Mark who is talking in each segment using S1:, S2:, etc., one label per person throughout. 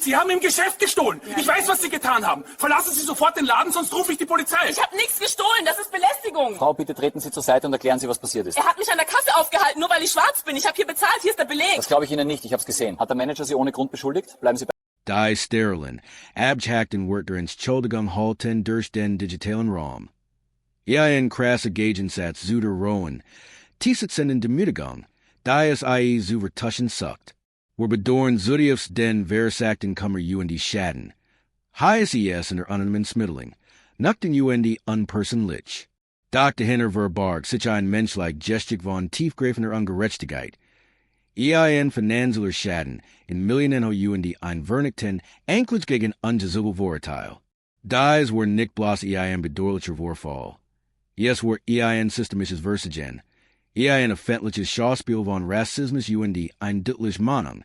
S1: Sie haben im Geschäft gestohlen. Ja. Ich weiß, was Sie getan haben. Verlassen Sie sofort den Laden, sonst rufe ich die Polizei.
S2: Ich habe nichts gestohlen, das ist Belästigung.
S3: Frau, bitte treten Sie zur Seite und erklären Sie, was passiert ist.
S2: Er hat mich an der Kasse aufgehalten, nur weil ich schwarz bin. Ich habe hier bezahlt, hier ist der Beleg.
S3: Das glaube ich Ihnen nicht, ich habe es gesehen. Hat der Manager Sie ohne Grund beschuldigt? Bleiben Sie bei...
S4: Die sterilin, abjacten wort der Entschuldigung halten durch den digitalen Raum. Ein krasse Gegensatz zu der rohen, Tiesitzenden Demütigung, die es ie zu vertuschen sucht. Wir bedauern zutiefst den versagten Kummer die Schaden. Heiß es in der anonymen Smitteling, nacht den die unpersönlich. Dr. Hinner verbarg sich ein menschlich gestik von tiefgreifender Ungerechtigkeit. Ein finanzieller Schaden in Millionen die ein Vernichten Anklage gegen ungesuchte Vorurteile. Dies were nicht bloß ein bedauerlicher Vorfall. Yes were ein systemisches Versagen. Ein öffentliches Schauspiel von Rassismus die ein deutlich Meinung.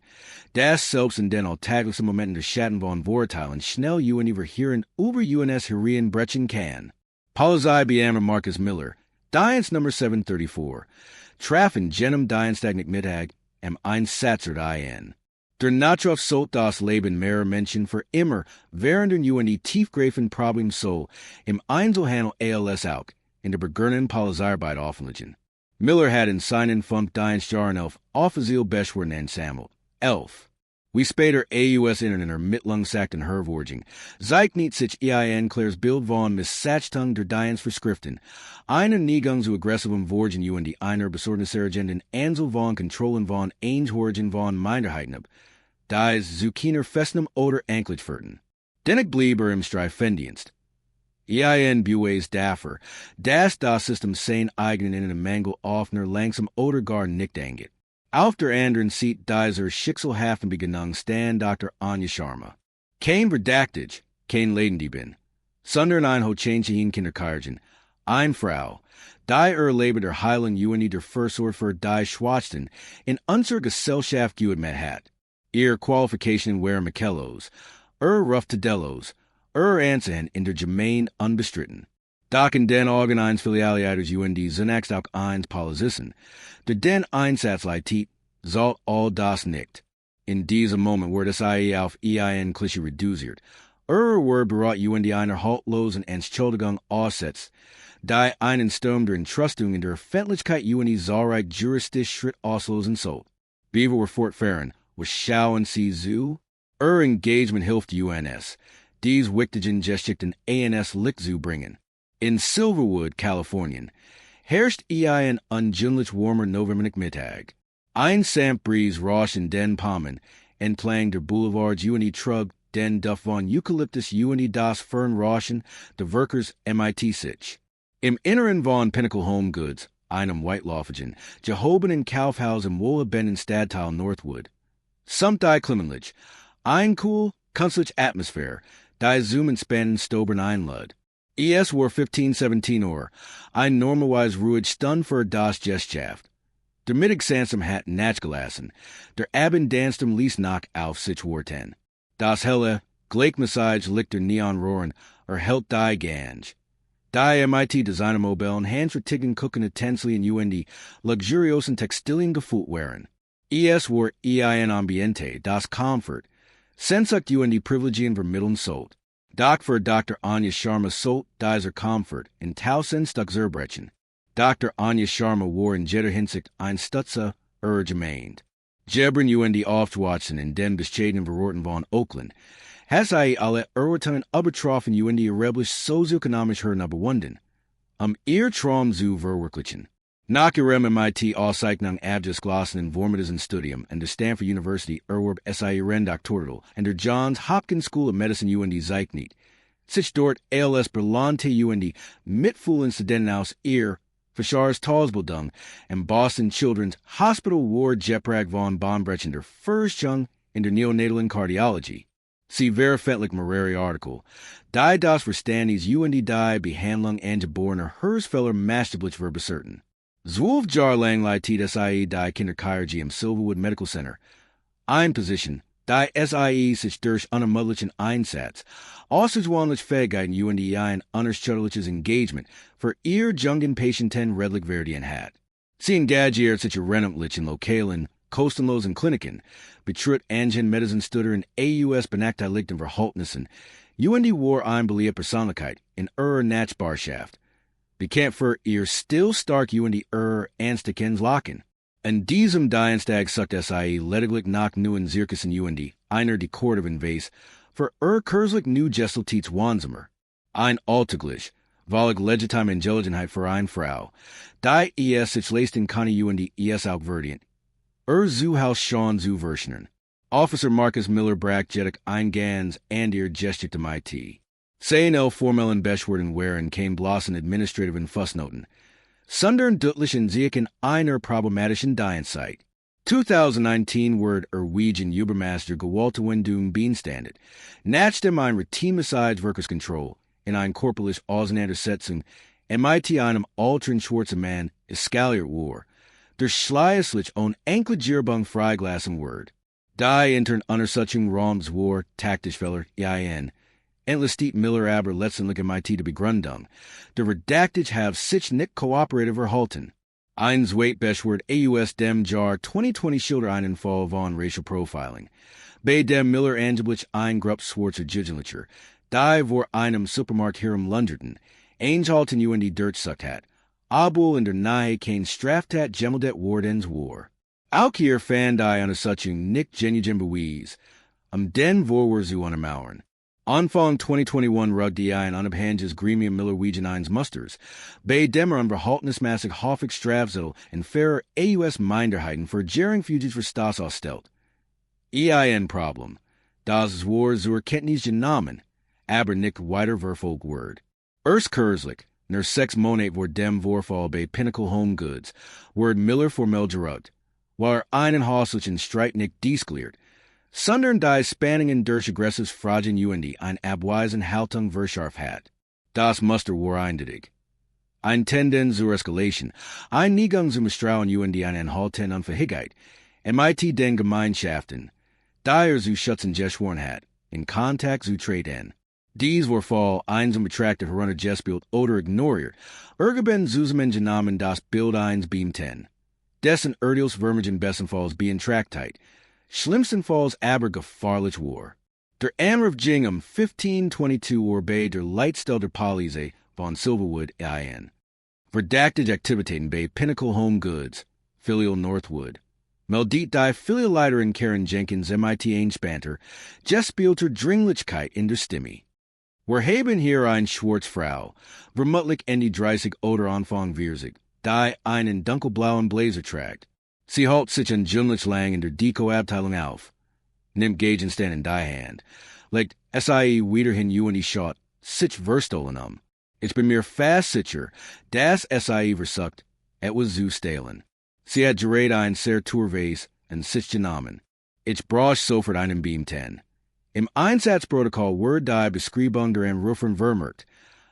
S4: Das selbst in den alltäglichen Momenten der Schatten von Vorurteilen schnell die verheeren über UNS Herien brechen kann. Polizei Beammer Marcus Miller, Diens Nummer 734, trafen jenem Dienstag Mittag am Einsatzer ein. Der Natrof sollt das Leben mehr Menschen für immer während die tiefgreifenden Problem so im Einzelhandel als auch in der beginnenden Polizeiarbeit offenlegen. Miller had in seinen Funk Dienstjahren 11 offiziell Beschwerden ensammelt. 11. Wie später AUS Internet Mittlung sagt in Hervorging, zeigt nicht sich Klares Bild von Missachtung der Dienstverschriften, einen Niegang zu aggressivem Vorgen die einer besorgniserregenden Ansel von Kontrollen von Einhorgen von Minderheiten ab, dies zu keiner festem oder Anklage führten. Dennoch blieb im Streifendienst. Bues dafür, dass das System sein eigenen in einem Mangel offener langsam oder gar nicht angeht. Auf der anderen Seite dieser schicksalhaften Begegnung stand Dr. Anja Sharma. Kein Verdächtig, kein Ledendiebin. Sondern ein Hochenchen Kinderkargen. Ein Frau, die Leben der heilen der Versorg für die Schwarzen in unserer Gesellschaft mit hat. Ihr Qualifikationen waren Michelos, Rough Tadellos, Ansahen in der Gemein unbestritten. Doch in den Augen eines Filialleiters zunächst auch eins Polizisten, der den Einsatz leitet, soll all das nicht. In diesem Moment wird es auf Klischee reduziert. Wird berat einer haltlosen Entschuldigung aussetzt, die einen Sturm der Entrustung in der Öffentlichkeit zahlreich juristisch Schritt auslosen soll. Wie wir fortfahren, was schauen Sie zu? Engagement hilft UNS, dies wichtigen Geschichten ANS Licht zu bringen. In Silverwood, Kalifornien, herrscht ein ungewöhnlich warmer Novembermittag. Ein Sandbreeze rauscht in den Palmen, entlang der Boulevards trug den Duft von Eukalyptus das Fern rauschen, der Workers MIT sich. Im Inneren von Pinnacle Home Goods, einem Whitelaufigen, gehobenen Kaufhaus im wohlhabenden Stadtteil Northwood. Samt die Klimmenlich, ein cool, künstlich Atmosphäre, die zoomen spannen stobern einlud. Es war 15:17 Uhr, ein normalerweise ruhig Stund für das Geschaft. Der Mittagsansam hat nachgelassen, der Abend danstem ließ nach auf sich warten. Das helle, Gleichmessage liegt der Neonrohren, hält die Gange. Die MIT Designermobilen handvertigen gucken intensely in die luxuriosen Textilien gefühlt waren. Es war ein Ambiente, das Comfort, sensucht die Privilegien vermitteln sollt. Doch für Dr. Anja Sharma sollt dieser Comfort in tausend Stück zerbrechen. Dr. Anja Sharma war in jeder Hinsicht ein Stutzer gemeint. Jebren die aufzuwatchen in den bescheidenen Verorten von Oakland, has alle Urteilen übertroffen die rebellisch sozioökonomisch überwunden. Ihr Traum zu verwirklichen. Nach ihrem MIT Auszeichnung abgeschlossen informativen Studium an der Stanford University erwarb ihren Doktortitel an der Johns Hopkins School of Medicine zeigt nicht. Sich dort als berlante die mitfühlen Studenten aus ihr Fischars Talsbildung am Boston Children's Hospital war Jeprag von Bahnbrechen der Forschung in der neonatalen Cardiology. Sie veröffentlicht mehrere Artikel. Die das Verständnis die Behandlung angeborener Hersfeller masterlich verbecerten. 12 Jahre lang leitet SIE die Kinderchirurgie im Silverwood Medical Center. Ein Position, die SIE sich durch unermüdlichen Einsatz, außergewöhnlich Fähigkeiten die ein unerschütterliches Engagement für ihr jungen Patienten redlich werden hat. Sie engagiert sich renntlich in lokalen, kostenlos und Kliniken, betritt Angen Medizinstuder in AUS benachteiligten Verhaltnissen, UND war einbelie Persönlichkeit in Nachbarschaft. Bekannt für ihr still stark UND Anstekens Lachen. En diesem Dienstag sucht SIE lediglich nach neuen Zirkus in UND, einer die Kordovan Vase, für kurzlich nu Gestaltiets Wansamer. Ein Alltäglich, Wahrlich legitime Angelegenheit für eine Frau, die sich leisten kann UND auch verdient. Zuhaus schon zu Verschnern. Officer Marcus Miller Brack Jedek eingans and ihr gestierte MIT. CNL formellen Beschwerden wären kein bloßen administrativen Fussnoten. Sondern deutlichen Sieken einer problematischen Dienstheit. 2019 word Norwegian Übermaster gewollte Wendung Beanstandet, nach dem ein routinemäßiges Workerskontroll in ein korporales Auseinandersetzung MIT einem alteren schwarzen Mann eskaliert war, der schleißlich on Enkelgierbung freigelassen word. Die intern Untersuchung Roms war taktisch feller ein, endlich steht Miller aber letztendlich MIT de Begründung, der redactage have sich nicht kooperative verhalten. Eins wait Beschword AUS dem Jar 2020 schilder einen Fall von Racial Profiling. Bei dem Miller angeblich ein Grupp schwarzer Jugendlicher, die vor einem Supermarkt hier im Lunderton, eingehalten UND Dirtsucht hat, obwohl in der Nähe kein Straftat gemeldet wardens war. Auch hier fand die Untersuchung nicht genuine Beweise, den Vorwurf zu untermauern. Anfang 2021 rugg die ein unabhängiges Gremium Miller Wegen eins Musters, bei dem verhaltnismäßig häufig Strafzettel in fairer AUS Minderheiten für Gering-Fugitiv Verstoß ausstellt. Problem. Das war zur Kenntnis genommen, aber nicht weiter verfolgt word. Erst kürzlich, nach 6 Monaten vor dem Vorfall bei Pinnacle Home Goods, word Miller formell geruggt, war einen häuslichen Streit nicht deesklärt, sondern die Spanningen durch aggressives Fragen UND ein abweisen Haltung verschärft hat. Das Muster war eindeutig. Ein Tendenz zur Eskalation, ein Neigung zum Misstrauen UND einen Halten Unfähigkeit, MIT den Gemeinschaften, die zu schützen geschworen hat, in Kontakt zu treten. Dies war Fall einsam betrachtet herunter Gespült oder ignoriert, irgendwann zusammen genommen das Bild eins beamten. Dessen Urteils Vermigen bestenfalls beantragtheit, schlimmstenfalls aber gefahrlich war. Der Anruf ging 1522 Uhr bei der Leitstelle der Polizei von Silverwood ein. Verdacted Aktivitäten bei Pinnacle Home Goods, Filial Northwood. Meldet die Filialleiterin Karen Jenkins MIT einspanter, gespielter Dringlichkeit in der Stimme. Wir haben hier ein schwarze Frau, vermutlich in die 30 oder Anfang 40, die einen dunkelblauen Blazer trägt. Sie hält sich angeblich lang in der Deko-Abteilung auf, nimmt Gegenstände in die Hand, legt SIE wiederhin UND Schott, sich verstohlen Ich bin mir fast sicher, dass SIE versucht, etwas zu stehlen. Sie hat gerade ein sehr Tourweis und sich genommen. Ich brauche sofort einen Beamten. Im Einsatzprotokoll wird die Beschreibung der Anruferin vermerkt,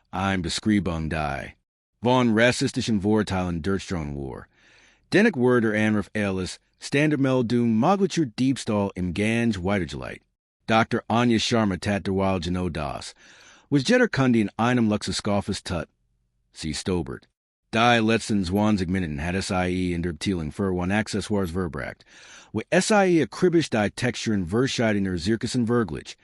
S4: ein Beschreibung die von rassistischen Vorurteilen durchstrom war. Dennoch wird der Anruf alles Standardmeldung möglicher Diebstahl im Ganj weitergeleitet. Dr. Anja Sharma tat derweil genau das, was jeder Kunde in einem Luxuskaufes tut. Sie stobert. Die letzten 20 Minuten hat SIE in der Abteilung für ein Accessoires verbracht, wo SIE akribisch die Texturen verschiedener Zirkussen verglich,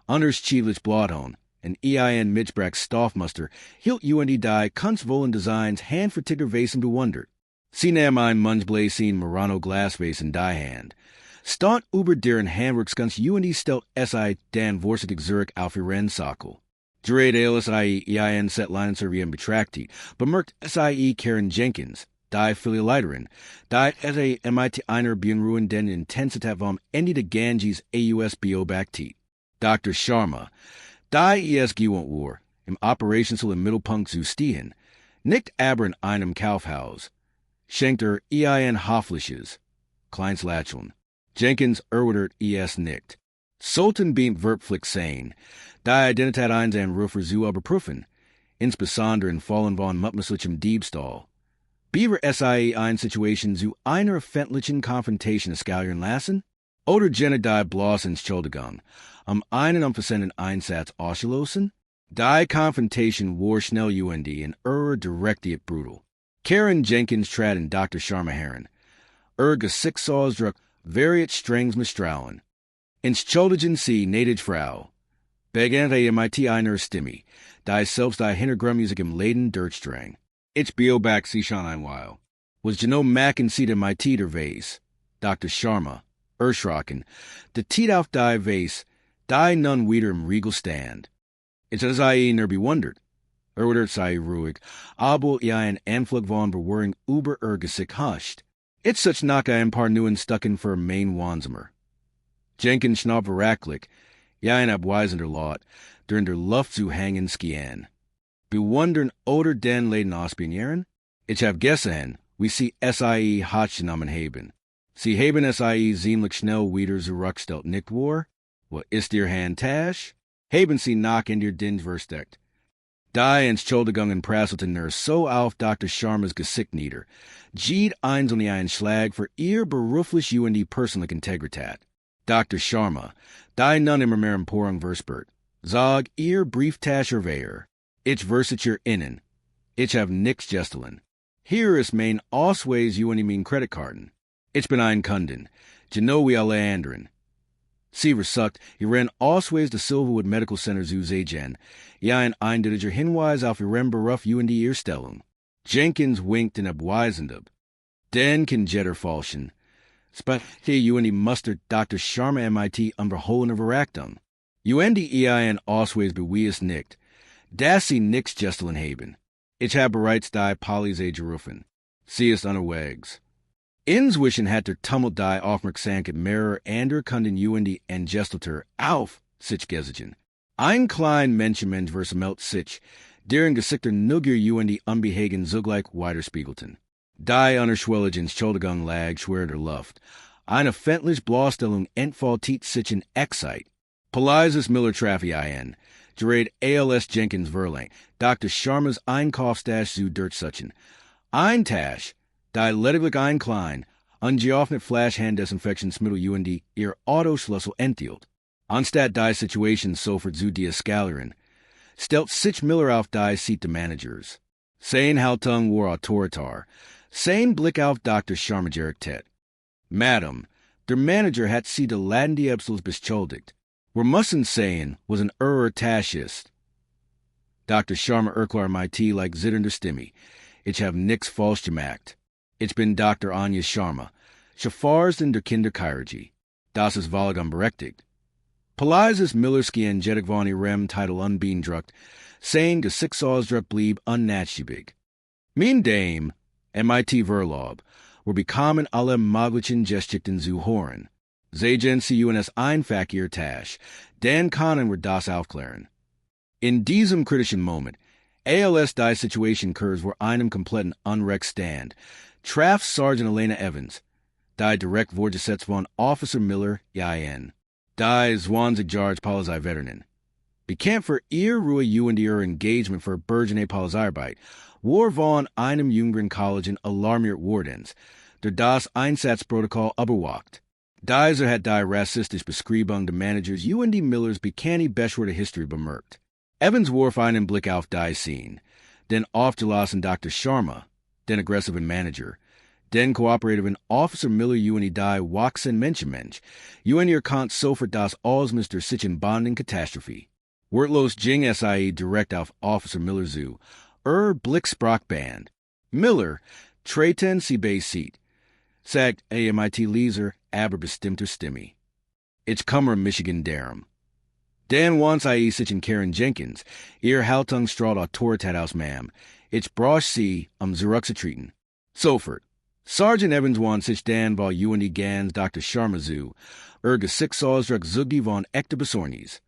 S4: anders chieflich Bladhorn, und EIN Mitchbrack Stoffmuster hielt UND die kunstvollen Designs handvertigerweisen bewundert. Sie nahm ein munchbläschen Murano Glasvase in die Hand. Stand über deren Handwerkskunst UND stellt SI den vorsichtig Zurück auf ihren Sockel. Gerät alles EIN Setleinen servieren betrachtet, bemerkt SIE Karen Jenkins, die Filialleiterin, die MIT einer beunruhigenden Intensität vom Ende der Ganges AUS beobachtet. Dr. Sharma, die gewohnt war, im Operationssaal im Mittelpunkt zu stehen, nicht aber in einem Kaufhaus, schenkt EIN Hoffliches, Kleins Lächeln. Jenkins erwidert nicht. Sultan beamt wirklich sein, die Identität eines Anrufer zu überprüfen, insbesondere in Fallen von mutmaßlichem Diebstahl. Beaver SIE eine Situation zu einer öffentlichen Konfrontation eskalieren lassen? Oder jene die bloß Entschuldigung, einen umfassenden Einsatz ausschlossen? Die Konfrontation war schnell UND in direktiert brutal. Karen Jenkins trat in Dr. Sharma heran. Gesichtsausdruck variet strengs misstrauen. Entschuldigen Sie, gnädige Frau. Begente MIT einer Stimme, die selbst die Hintergrundmusik im Laden durchstrang. Ich beobacht sie schon ein Weil. Was Geno Macken sie MIT der Vase, Dr. Sharma, erschrocken, de Tiet auf die Vase, die nun wieder im Riegel stand. It's as I nur bewundert. Oder sei ruhig, aber ja ein Anflug von Bewurring über Gesicht huscht. It's such nach ein paar neuen Stucken für Main Wansamer. Jenkins schnapp veraklich, ja ein abweisender Lot, der in der Luft zu hängen skien. Bewundern oder den Laden ausbinieren? Ich hab gesehen, wie sie SIE Hotgenommen haben. Sie haben SIE ziemlich schnell wieder zurückgestellt, nicht wahr? Wo ist ihr Handtasch? Haben sie nach in der Dins versteckt. Die Entschuldigungen prasselten nur so auf Dr. Sharmas Gesicht nieder. Gied eins und einen Schlag für ihr beruflich und die persönliche Integrität. Dr. Sharma, die nun immer mehr Emporung verspert. Sag ihr Brieftascher wer. Ich verset ihr innen. Ich hab nix gestelen. Hier ist mein Ausweis und mein Kreditkarten. Ich bin ein Kunden. Geno wie alle anderen. Sie versucht, ihren Ausweis de Silverwood Medical Center zu sehen, ja ein eindeutiger Hinweis auf ihren Beruf und die Erstellung. Jenkins winkte abweisend ab. Den kann Jetter falschen. Spät und die Mustard Dr. Sharma MIT unverhohlene Verachtung. Und die ein Ausweis bewies nicht, dass sie nix gestelen haben. Ich habe bereits die Polizei gerufen. Sie ist unterwegs. Inzwischen hat der Tumult die Aufmerksamkeit mehrerer anderer Kunden und die Angestelter auf sich gesehen. Ein klein Menschenmensch versammelt sich, deren Gesichter nugger und die Unbehagen zugleich widerspiegelten. Die unerschwellige Entschuldigung lag schwer der Luft. Eine fendliche Bloßstellung entfaltet sich in Excite. Polizes Miller Traffy ein, gerät ALS Jenkins Verlang, Dr. Sharma's Einkaufstasch zu durchsuchen. Ein Tasch, die lediglich ein klein, ungeöffnet Flash-Hand-Desinfektionsmittel und die ihr Autoschlüssel enthielt. Anstatt die Situation sofort zu deeskalieren, stellt sich Miller auf die Seat des Managers. Sein Haltung war autoritar, sein Blick auf Dr. Sharma gerichtet. Madam, der Manager hat sie de Ladendiebstahls beschuldigt. Wir müssen sehen, was ein Tasch ist. Dr. Sharma erklärt MIT like zitternder Stimme. Ich hab nix falsch gemacht. Ich bin Dr. Anja Sharma, Chefarzin der Kinderchirurgie. Das ist völlig unberechtigt. Polizes Millerski Jetig von ihrem Titel unbeeindruckt, sein Gesichtsausdruck blieb unnatschig. Mein Dame, MIT Verlob, wir bekamen alle möglichen Geschichten zu hören. Sehen Sie uns einfach Ihr Tasch, dann können wir das aufklären. In diesem kritischen Moment, ALS die Situation occurs vor einem kompletten Unrecht-Stand, traf Sergeant Elena Evans, die direkt vorgesetzt von Officer Miller, ein. Die 20 Jahre Polizeiveteran. Bekannt für ihr Ruhe und ihr Engagement für burgeonie Polizeiarbeit, war von einem jüngeren College alarmiert Wardens, der das Einsatzprotokoll überwacht. Dieser hat die rassistische Beschreibung der Managers und die Millers bekannte beschwerte History bemerkt. Evans warf einen Blick auf die Scene, den aufgelassen Dr. Sharma, den aggressiven Manager, den kooperativen Officer Miller und die wachsen Menschenmensch, und ihr konnte sofort das Ausmuster sich in Banden Katastrophe. Wortlos ging SIE direkt auf Officer Miller zu, Blick sprach Band. Miller, treten Sie bei Seat, sagt MIT Leser, aber bestimmter Stimme. Ich komme Michigan darum. Dan once I sich in Karen Jenkins, ihr Haltung strahlt Autorität aus, ma'am. Ich brauch Sie, zurückzutreten. Sofort. Sergeant Evans wants sich Dan bei und Gans Dr. Sharma zu, Gesichtsausdruck zugdi von echte Besorgnis.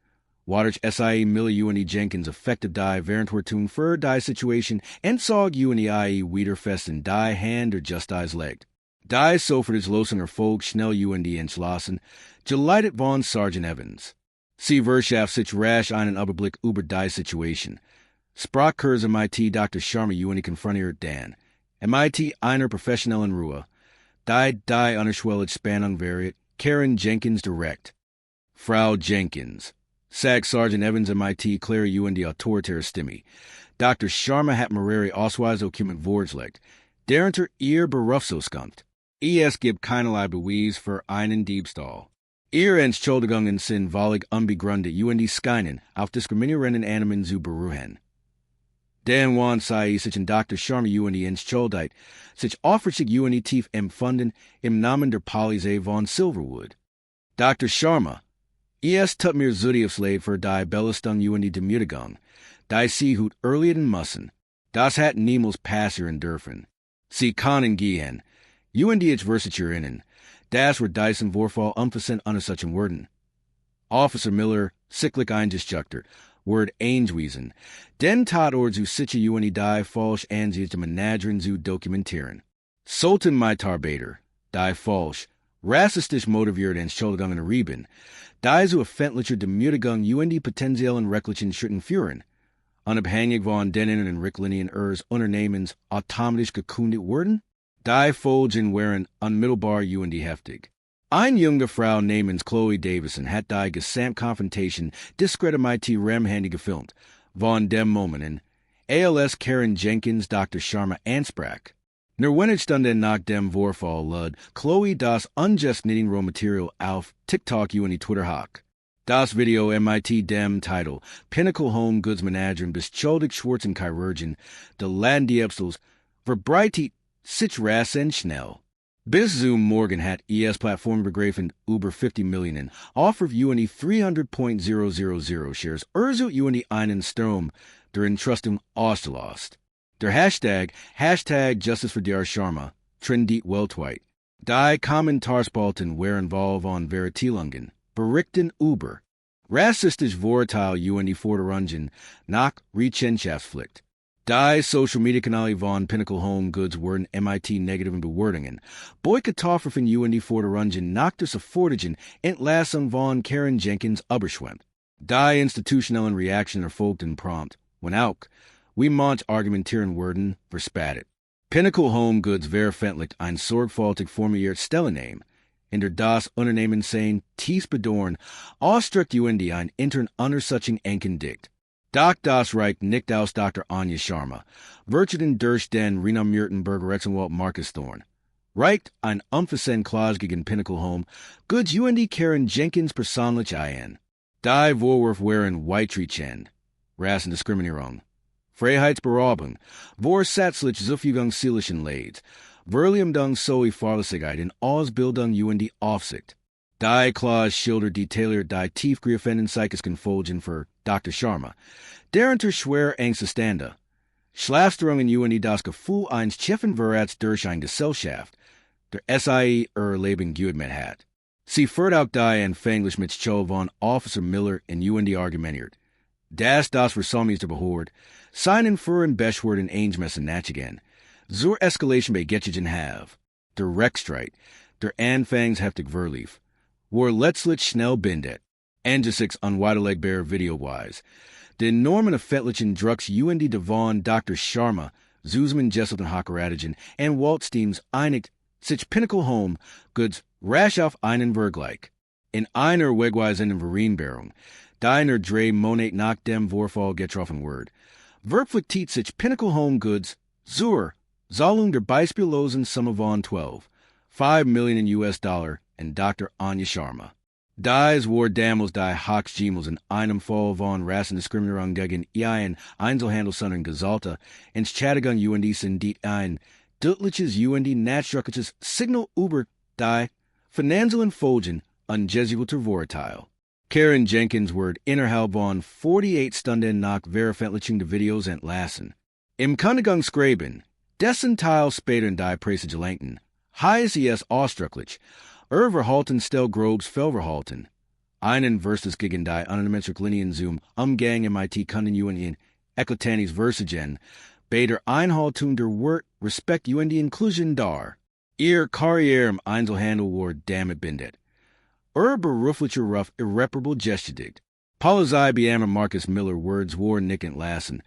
S4: Waters SIE Miller und Jenkins effective die während wir tun für die Situation entsag und IE wieder fest in die Hand or just Die's legt. Die sofort ist los und Erfolg schnell und entschlossen, geleitet von Sergeant Evans. Sie verschafft sich rasch einen Überblick über die Situation. Sprach kurz MIT Dr. Sharma und konfrontiert Dan. MIT einer professionellen Ruhe. Die unerschwellige Spannung variiert, Karen Jenkins direkt. Frau Jenkins. Sagt Sergeant Evans MIT klar und die autoritäre Stimme. Dr. Sharma hat Mareri Ausweis Dokument vorgelegt, derunter ihr Berufsauskunft. Es gibt keinerlei Beweis für einen Diebstahl. Ihr Entschuldigung sind völlig unbegründet und scheinen auf diskriminierenden Annahmen zu beruhen. Den wan sei sich in Dr. Sharma und Entschuldigt, sich offert sich und tief empfunden im Namen der Polizei von Silverwood. Dr. Sharma, es tut mir zutiefst leid für die Belastung und Demütigung, die sie hut erlitten müssen. Das hat niemals passieren dürfen. Sie können gehen, und ich Versicherinnen, das wird diesen Vorfall unversehrt unersetzen werden. Officer Miller, sicklich eingeschüchtert, word eingewiesen, den Tatort zu sicher und die falsch ansiedete Managerin zu dokumentieren. Sollten Mitarbeiter, die falsch, rassistisch motiviert Entschuldigungen erheben, die zu öffentlicher Demütigung und die potenziellen rechtlichen Schritten führen, unabhängig von denen und Richtlinien ihres Unternehmens automatisch gekündigt werden, die Folgen wären unmittelbar und heftig. Eine junge Frau namens Chloe Davison hat die Gesamtkonfrontation diskret mit Handy gefilmt, von dem Moment als Karen Jenkins Dr. Sharma ansprach. Nur wenig Stunden nach dem Vorfall lud Chloe das unjust knitting Rohmaterial auf TikTok und Twitter hoch. Das Video mit dem Titel Pinnacle Home Goods Managerin beschuldigt schwarzen Chirurgen de Diebstahls verbreitet sich rasend schnell. Bis zum Morgen hat es Plattform begriffen über 50 Millionen, offer und 300.000 shares, und einen Strom der Entrustung ausgelost. Der Hashtag Justice for Dr. Sharma trendet weltweit. Die Kommentarspalten waren voll von Vertellungen, Berichten über rassistische Vorurteile und Forderungen nach Rechenschaftspflicht. Die Social Media Kanäle von Pinnacle Home Goods wurden mit negativen Bewertungen, Boykottarfen und Forderungen nach der sofortigen Entlassung von Karen Jenkins überschwemmt. Die institutionellen Reaktionen erfolgten prompt, wenn auch wie manch argumentieren wurden verspattet. Pinnacle Home Goods veröffentlicht ein sorgfältig formuliertes Stellungnahme, in der das Unternehmen sein tief bedauern ausdrückt und ein intern Untersuchung ankündigt. Doch das reicht nicht aus Dr. Anja Sharma, wirtschaften durch den renommierten Rechtsanwalt Marcus Thorne. Reicht ein unversehrt Klaus gegen Pinnacle Home Goods und Karen Jenkins persönlich ein. Die Vorwürfe waren weitreichend. Rassendiskriminierung, Freiheitsberaubung, vorsätzlich Zufügungszielischen Leids, Verleumdung sowie Fahrlässigkeit in Ausbildung und die Aufsicht. Die Klaus schildert detailliert die tiefgreifenden psychischen Folgen für Dr. Sharma, deren schwer Ängste Schlafstörungen und das Gefühl eines Chefenverrats durch eine Gesellschaft, der SIE Leben gut mit hat. Sie führt auch die anfänglich mit Schuld von Officer Miller in und argumentiert. Das Versäumnis der Behörde, seinen führen beschwerden eingemessen nachgehen, zur Eskalation bei Getchigen have, der Rechtsstreit, der anfangs heftig verlief, war letztlich schnell bindet, angesichts unwiderlegbarer Videoweise. Den Normen öffentlichen Drucks und die von Dr. Sharma, Zusman Jesselten Hockeratigen und Waldsteins einigt sich Pinnacle Home Goods rasch auf einen Vergleich. In einer wegweisenden Vereinbarung, deiner drei Monate nach dem Vorfall getroffen wird, verpflichtet sich Pinnacle Home Goods zur Zahlung der beispiellosen Summe von 5 Millionen US-Dollar in Dr. Anja Sharma. Dies war damals die Hochstjemals in einem Fall von Rassendiskriminierung gegen ihren Einzelhandel sondern Gesalte Entschädigung und sind ein deutliches und nachdrückliches Signal über die finanziellen Folgen ungesuchter Vorurteile. Karen Jenkins wird innerhalb von 48 Stunden nach Veröffentlichung der Videos entlassen. Im Kündigungsschreiben, dessen Teil später in die Presse gelangten, heißt es ausdrücklich, Verhalten stellt grobes Fehlverhalten. Einen versus gegen die unmenschliche Linien zum Umgang mit Kunden und eklatantes Versagen, bei der Einhaltung der Wort, Respekt und die Inklusion dar. Ihr Karriere im Einzelhandel war damit bindet. Beruflicher Ruf irreparable gestigt. Polizei beammer Marcus Miller words war nicht entlassen,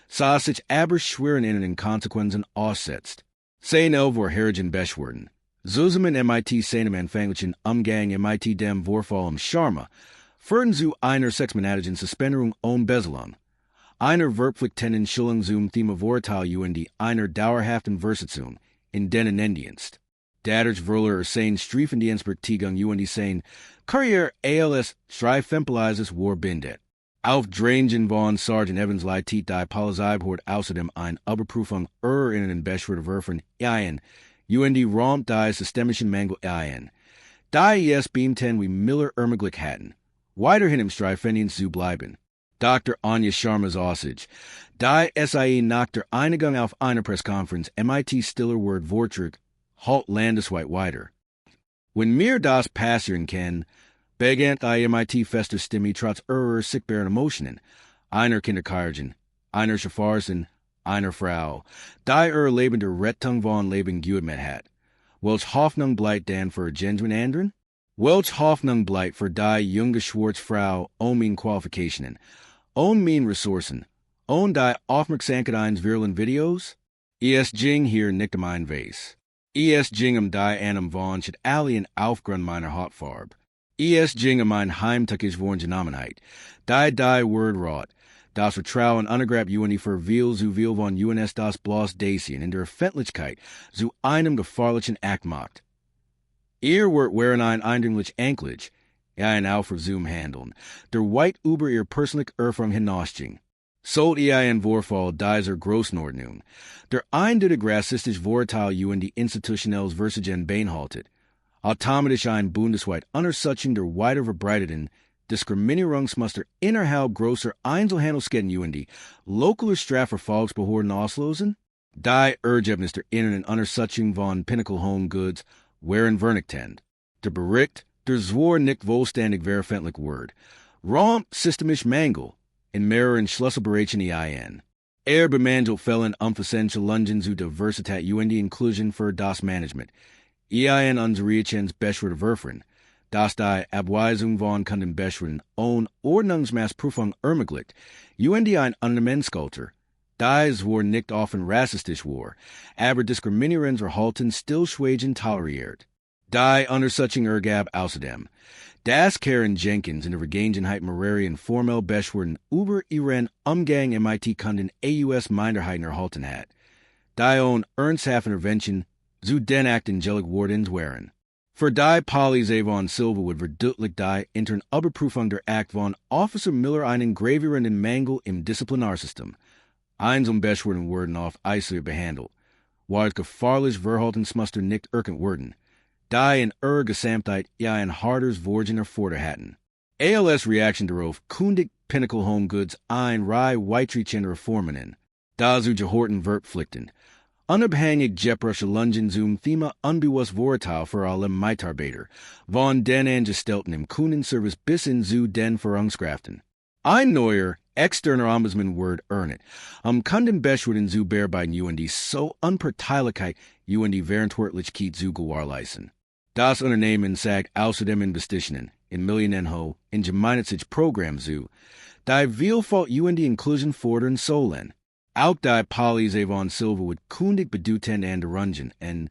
S4: sah sich aber schweren in Konsequenzen aussetzt. Sein war herrigen beschwerden. Zusammen mit seinem anfänglichen Umgang mit dem Vorfall Sharma, führten zu einer sechsmonatigen Suspendierung ohne Bezahlung, einer verpflichtenden Schulung zum Thema Vorurteile und einer dauerhaften Versetzung in den Indienst. Datters Verler sein Striefen die Inspertigung UND sein Courier ALS Streifempelizes war bindet. Auf Drangen von Sergeant Evans Leitit die Polizeibehoort außerdem ein Überprüfung in den Beschuldigten ein UND Raum die systemischen Mangel ein. Die yes beamten wie Miller ermöglicht hatten. Weiterhin im Streifendienst zu bleiben. Dr. Anja Sharma's Aussage. Die SIE nach der Einigung auf einer Presskonferenz MIT Stiller Word Vortrag halt landesweit weiter. Wenn mir das passieren kann, begant die MIT fester Stimme trotz sichtbaren Emotionen. Einer Kinderkargen, einer Schwarzen, einer Frau. Die Leben der Rettung von Leben gut mit hat. Welch Hoffnung bleibt dann für genuine anderen? Welch Hoffnung bleibt für die junge schwarze Frau ohne meine Qualifikationen, ohne meine Ressourcen, ohne die Aufmerksamkeit eines viralen Videos? Es ging hier nicht mein Weiß. Es ging die einem von shit alien Aufgrund meiner Hautfarbe. Es ging mein heimtückisch Wohngenommenheit. Die Word rot. Das Vertrauen undergrab UND verwil zu viel von UNS das bloß Dacian in der Öffentlichkeit zu einem gefahrlichen Akt macht. Wird wären ein eindringlich Anklage, ein Aufversum handeln, der weit über ihr persönlich Erfahrung hinausging. Sollt ein Vorfall dieser Großnordnung, der eindeutig rassistisch Vorurteile UND institutionelles Versagen beinhaltet, automatisch ein bundesweit Untersuchung der weiter verbreiteten Diskriminierungsmuster innerhalb großer Einzelhandelsketten UND lokaler Strafverfolgungsbehörden auslosen? Die Ergebnis der inneren Untersuchung von Pinnacle Home Goods wären vernichtend. Der Bericht, der zwar nicht vollständig veröffentlicht wird, räumt systemisch Mangel in mehreren Schlüsselbereichen ein. Bemangelt Fällen umfassende Lungen zu Diversität UND Inclusion für das Management. Unsere Riechens Beschuldigten, dass die Abweisung von Kunden Beschuldigten ohne Ordnungsmaßprüfung ermöglicht, UND ein Unternehmenskultur. Dies war nicht offen rassistisch war, aber Diskriminierungsverhalten stillschweigend toleriert. Die Untersuchung ergab außerdem, dass Karen Jenkins in der Vergangenheit mehrere formell Beschwerden über ihren Umgang MIT Kunden AUS Minderheiten erhalten hat. Die ohne ernsthafte Intervention zu den angelig wordens wären. Für die Polizei von Silva wird verdeutlicht die intern Überprüfung der Akt von Officer Miller einen gravierenden Mangel im Disziplinarsystem. Einzelne Beschwerden wurden auf Eisler behandelt, weil gefahrlich Verhaltensmuster nicht erkannt wurden. Die in Gesamtheit ein hartes Vorgehen erfordert hatten. ALS Reaction darauf kündigt Pinnacle Home Goods ein Reihe weitreichender Reformen. Da zu gehorten Verpflichten. Unabhängig jeprige Lungen zum Thema unbewusst Vorurteil für alle Mitarbeiter, von den Angestellten im Kundenservice bis hin zu den Führungskräften. Ein neuer, externer Ombudsman wird ernet, Kundenbeschwerden zu bearbeiten UND so Unparteilichkeit UND Verantwortlichkeit zu gewährleisten. Das Unternehmen sagt außerdem Investitionen in Millionen in gemeinnützige Programme zu, die Vielfalt UND Inclusion fordern sollen. Auch die Polizei von Silva wird kundig bedeutend an der Rungen und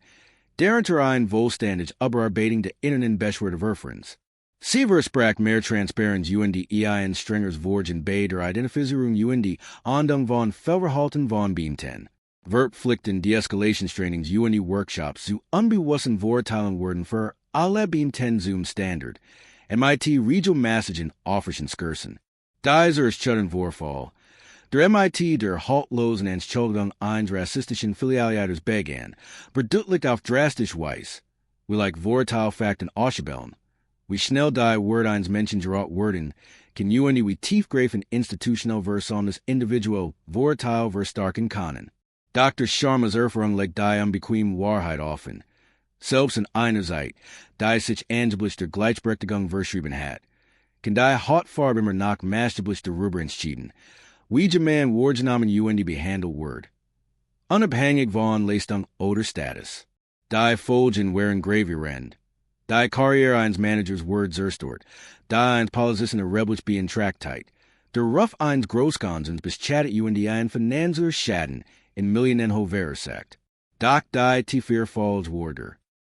S4: darunter ein vollständig Überarbeitung der inneren Beschwerdeverfahrens. Sie versprach mehr Transparenz UND ein strengeres Vorgehen bei der Identifizierung UND Ahndung von Fehlverhalten von Beamten. Verpflichten Deescalationstrainings UND Workshops zu unbewussten Vorurteilen werden für alle Beamten zum Standard. MIT regelmäßigen Offerschen Skirsen. Dieser ist schon Vorfall. Der MIT der haltlosen Entschuldigung eines rassistischen Filialleiters begann, verdeutlicht auf drastisch Weise, wie like Vorurteilfakten auszubilden, wie schnell die Word eines Menschen gerät werden, kann UND wie tiefgreifend institutional versus das individual Vorurteil verstarken können. Dr. Sharma's Erfahrung legt die unbequeme Wahrheit offen. Selbst in einer Zeit, die sich angeblich der Gleichberechtigung verschrieben hat, kann die Hautfarbe immer noch maßgeblich darüber entschieden, wie man Wortgenommen UND behandelt wird. Unabhängig von Leistung oder Status. Die Folgen wären gravierend. Die Karriere eines Managers wird zerstört. Die eines Polizisten rebellisch beeinträchtigt. Der Ruf eines Großkonsens beschattet UND ein finanzieller Schaden in Millionen verursacht. Doch die tiefer falls wurde.